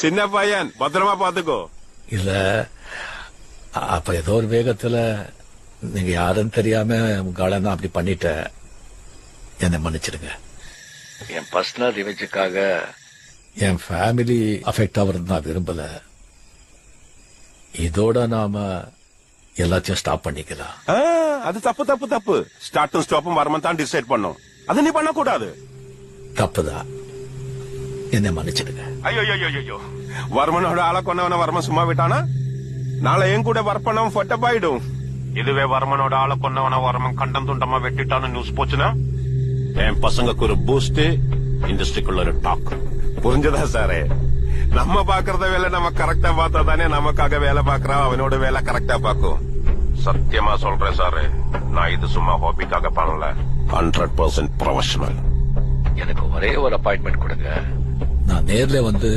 சின்ன பையன் பத்திரமா பாத்துக்கோ. இல்ல அப்ப ஏதோ ஒரு வேகத்துல நீங்க யாருன்னு தெரியாம உங்க ஆளை அப்படி பண்ணிட்ட. என்னை மன்னிச்சிடுங்க. என் பர்சனல் ரிவெஞ்சுக்காக என் ஃபேமிலி அஃபெக்ட் ஆகுறது நான் விரும்பல. இதோட நாம எல்லாத்தையும் ஸ்டாப் பண்ணிக்கலாம். அது தப்பு தப்பு தப்பு. ஸ்டார்ட்டும் ஸ்டாப்பும் வரமன் தான் டிசைட் பண்ணும். அது நீ பண்ண கூடாது. தப்புதான். என்னை மன்னிச்சிடுங்க. ஐயோ ஐயோ, வர்மனோட ஆளை கொண்டவன வர்மன் சும்மா விட்டானா? நாளை என் கூட வர்ப்பணம் ஃபட்டப்பாயிடும். இதுவே வர்மனோட ஆளை கொண்டவன வர்மன் கண்டம் துண்டமா வெட்டிட்டான்னு நியூஸ் போச்சுன்னா என் பசங்களுக்கு ஒரு பூஸ்ட், இண்டஸ்ட்ரிக்குள்ள ஒரு டாக். புரிஞ்சதா சாரே? நம்ம பாக்குறத வேலை நம்ம கரெக்டா பார்த்தா தானே நமக்காக வேலை பாக்குறான் அவனோட வேலை கரெக்டா பாக்கும். சத்தியமா சொல்றேன் சாரு, நான் இது சும்மா ஹாபிக்காக பண்ணல. 100% ப்ரொஃபஷனல். எனக்கு ஒரே ஒரு அப்பாயின்மெண்ட் கொடுங்க. நான் நேர்ல வந்து